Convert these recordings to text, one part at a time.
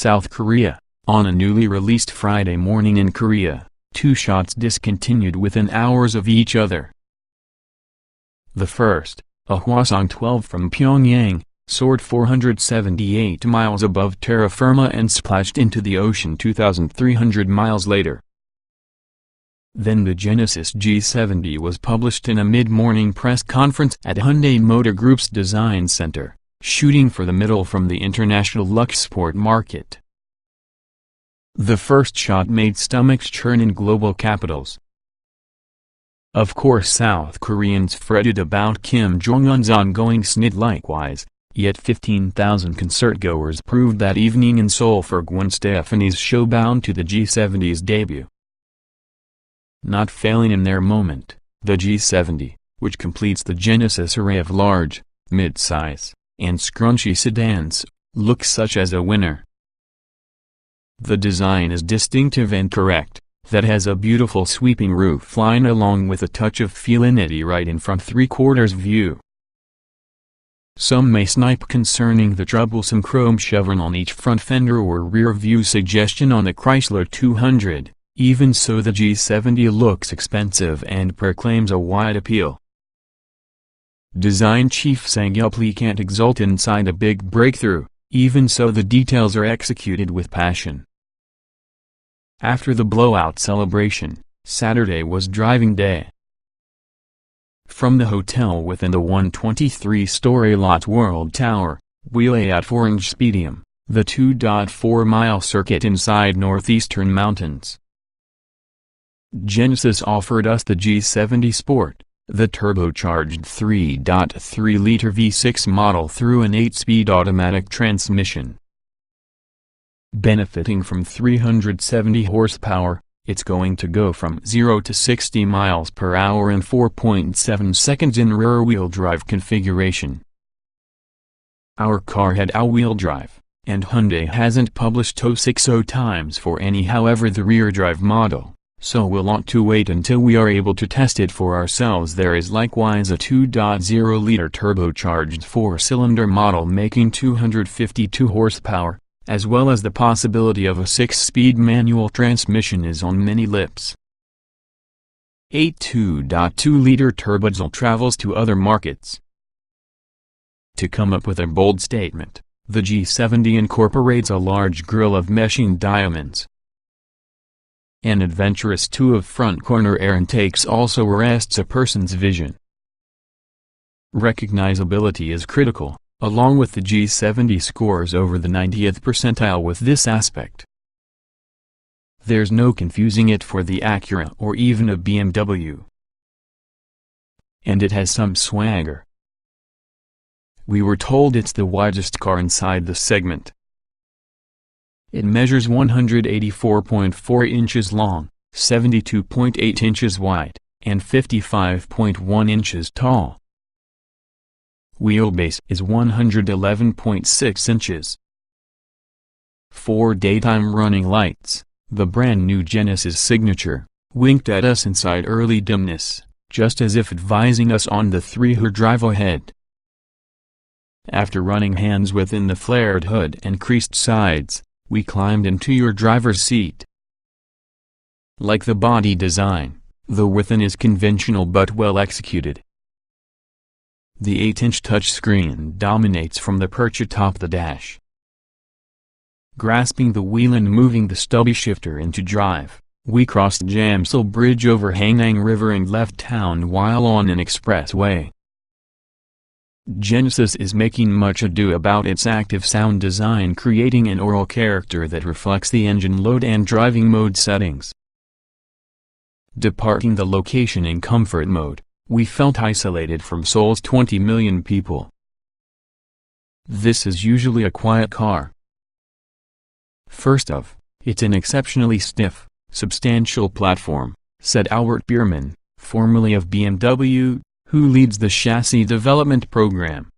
South Korea. On a newly released Friday morning in Korea, two shots discontinued within hours of each other. The first, a Hwasong 12 from Pyongyang, soared 478 miles above terra firma and splashed into the ocean 2,300 miles later. Then the Genesis G70 was published in a mid-morning press conference at Hyundai Motor Group's Design Center, shooting for the middle from the international luxe sport market. The first shot made stomachs churn in global capitals. Of course South Koreans fretted about Kim Jong-un's ongoing snit likewise, yet 15,000 concertgoers proved that evening in Seoul for Gwen Stefani's show bound to the G70's debut. Not failing in their moment, the G70, which completes the Genesis array of large, mid-size, and scrunchy sedans, looks such as a winner. The design is distinctive and correct, that has a beautiful sweeping roof line along with a touch of felinity right in front three-quarters view. Some may snipe concerning the troublesome chrome chevron on each front fender or rear view suggestion on the Chrysler 200, even so the G70 looks expensive and proclaims a wide appeal. Design chief Sang Yup-lee can't exult inside a big breakthrough, even so the details are executed with passion. After the blowout celebration, Saturday was driving day. From the hotel within the 123-story Lot World Tower, we lay out for Orange Speedium, the 2.4-mile circuit inside northeastern mountains. Genesis offered us the G70 Sport, the turbocharged 3.3-liter V6 model through an 8-speed automatic transmission. Benefiting from 370 horsepower, it's going to go from 0 to 60 miles per hour in 4.7 seconds in rear-wheel drive configuration. Our car had all-wheel drive, and Hyundai hasn't published 060 times for any however the rear-drive model, so we'll want to wait until we are able to test it for ourselves. There is likewise a 2.0-liter turbocharged 4-cylinder model making 252 horsepower, as well as the possibility of a 6-speed manual transmission is on many lips. A 2.2-liter turbodiesel travels to other markets. To come up with a bold statement, the G70 incorporates a large grille of meshing diamonds. An adventurous two of front corner air intakes also arrests a person's vision. Recognizability is critical. Along with the G70 scores over the 90th percentile with this aspect. There's no confusing it for the Acura or even a BMW. And it has some swagger. We were told it's the widest car inside the segment. It measures 184.4 inches long, 72.8 inches wide, and 55.1 inches tall. Wheelbase is 111.6 inches. 4 daytime running lights, the brand new Genesis signature, winked at us inside early dimness, just as if advising us on the 3-who drive ahead. After running hands within the flared hood and creased sides, we climbed into your driver's seat. Like the body design, the within is conventional but well executed. The 8-inch touchscreen dominates from the perch atop the dash. Grasping the wheel and moving the stubby shifter into drive, we crossed Jamsil Bridge over Hangnang River and left town while on an expressway. Genesis is making much ado about its active sound design, creating an oral character that reflects the engine load and driving mode settings. Departing the location in comfort mode, we felt isolated from Seoul's 20 million people. This is usually a quiet car. First off, it's an exceptionally stiff, substantial platform, said Albert Biermann, formerly of BMW, who leads the chassis development program.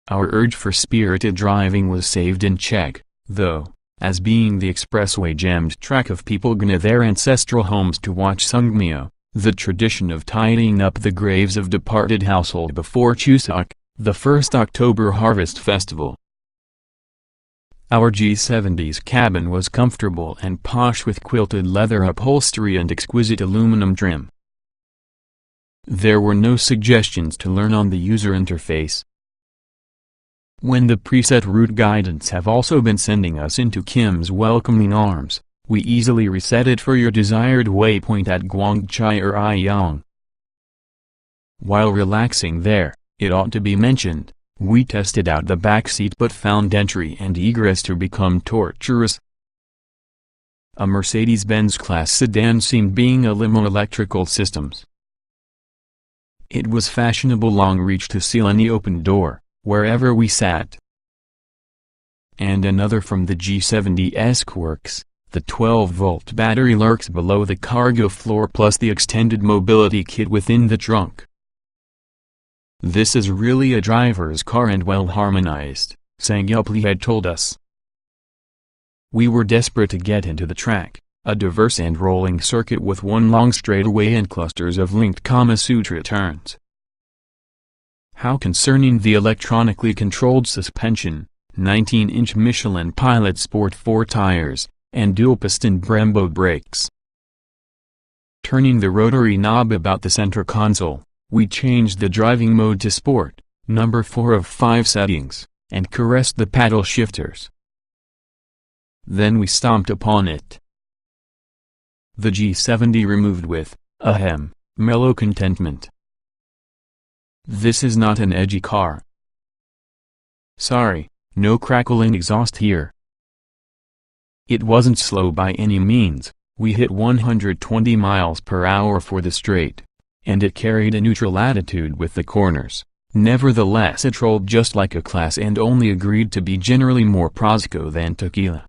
Our urge for spirited driving was saved in check, though, as being the expressway jammed track of people gone to their ancestral homes to watch Sungmyo, the tradition of tidying up the graves of departed household before Chuseok, the first October harvest festival. Our G70's cabin was comfortable and posh with quilted leather upholstery and exquisite aluminum trim. There were no suggestions to learn on the user interface. When the preset route guidance have also been sending us into Kim's welcoming arms, we easily reset it for your desired waypoint at Guangchai or Aiyang. While relaxing there, it ought to be mentioned, we tested out the back seat but found entry and egress to become torturous. A Mercedes-Benz class sedan seemed being a limo electrical systems. It was fashionable long reach to seal any open door, wherever we sat. And another from the G70's quirks, the 12-volt battery lurks below the cargo floor plus the extended mobility kit within the trunk. This is really a driver's car and well harmonized, Sangyupli had told us. We were desperate to get into the track, a diverse and rolling circuit with one long straightaway and clusters of linked Kama Sutra turns. How concerning the electronically controlled suspension, 19-inch Michelin Pilot Sport 4 tires, and dual-piston Brembo brakes. Turning the rotary knob about the center console, we changed the driving mode to Sport, number 4 of 5 settings, and caressed the paddle shifters. Then we stomped upon it. The G70 removed with, ahem, mellow contentment. This is not an edgy car. Sorry, no crackling exhaust here. It wasn't slow by any means, we hit 120 miles per hour for the straight, and it carried a neutral attitude with the corners. Nevertheless it rolled just like a class and only agreed to be generally more prosecco than tequila.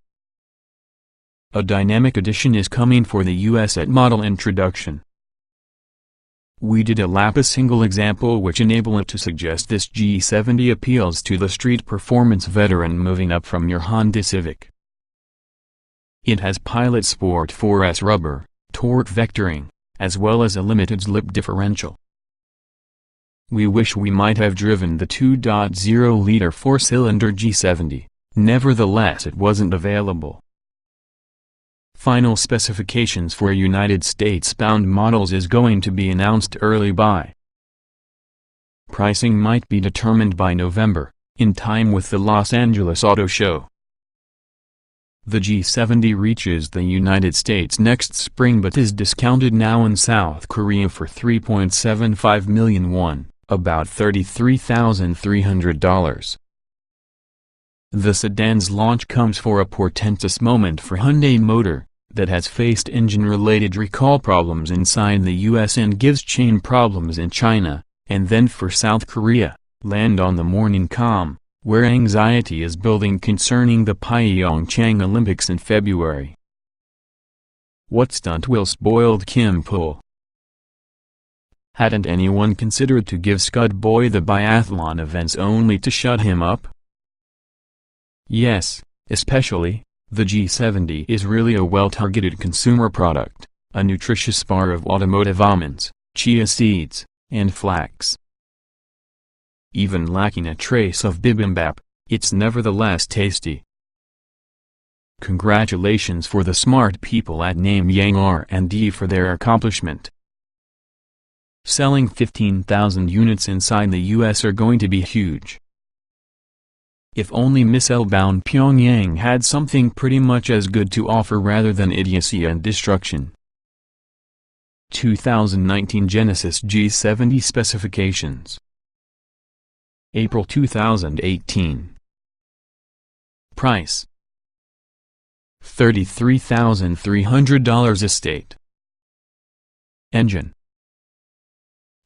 A dynamic edition is coming for the US at model introduction. We did a lap a single example which enable it to suggest this G70 appeals to the street performance veteran moving up from your Honda Civic. It has Pilot Sport 4S rubber, torque vectoring, as well as a limited slip differential. We wish we might have driven the 2.0-liter four-cylinder G70, nevertheless it wasn't available. Final specifications for United States-bound models is going to be announced early by. Pricing might be determined by November, in time with the Los Angeles Auto Show. The G70 reaches the United States next spring but is discounted now in South Korea for 3.75 million won, about $33,300. The sedan's launch comes for a portentous moment for Hyundai Motor, that has faced engine-related recall problems inside the US and gives chain problems in China, and then for South Korea, land on the morning calm, where anxiety is building concerning the Pyeongchang Olympics in February. What stunt will spoiled Kim pull? Hadn't anyone considered to give Scud Boy the biathlon events only to shut him up? Yes, especially, the G70 is really a well-targeted consumer product, a nutritious bar of automotive almonds, chia seeds, and flax. Even lacking a trace of bibimbap, it's nevertheless tasty. Congratulations for the smart people at Namyang R&D for their accomplishment. Selling 15,000 units inside the US are going to be huge. If only missile-bound Pyongyang had something pretty much as good to offer rather than idiocy and destruction. 2019 Genesis G70 specifications. April 2018. Price: $33,300 estate. Engine: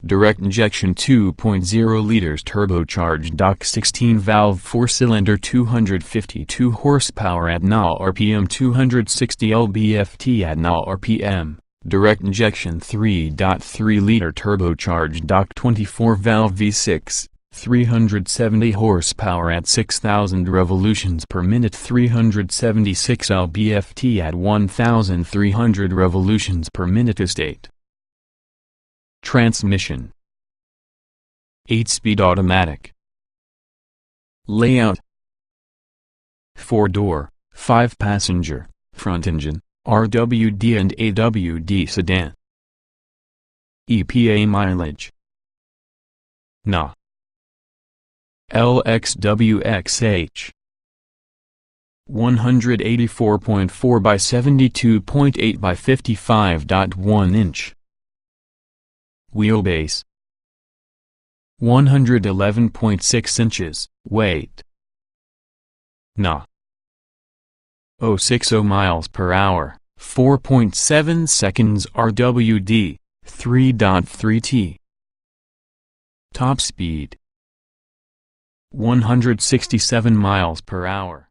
direct injection 2.0 liters turbocharged DOC 16-valve 4-cylinder 252 horsepower at NA RPM 260 lb-ft at NA RPM, direct injection 3.3-liter turbocharged DOC 24-valve V6, 370 horsepower at 6,000 revolutions per minute 376 lb-ft at 1,300 revolutions per minute estate. Transmission: 8-speed automatic. Layout: 4-door, 5-passenger, front-engine, RWD and AWD sedan. EPA mileage. NA. LXWXH 184.4 by 72.8 by 55.1 inch. Wheelbase 111.6 inches. Weight NA 060 miles per hour, 4.7 seconds RWD, 3.3 T. Top speed 167 miles per hour.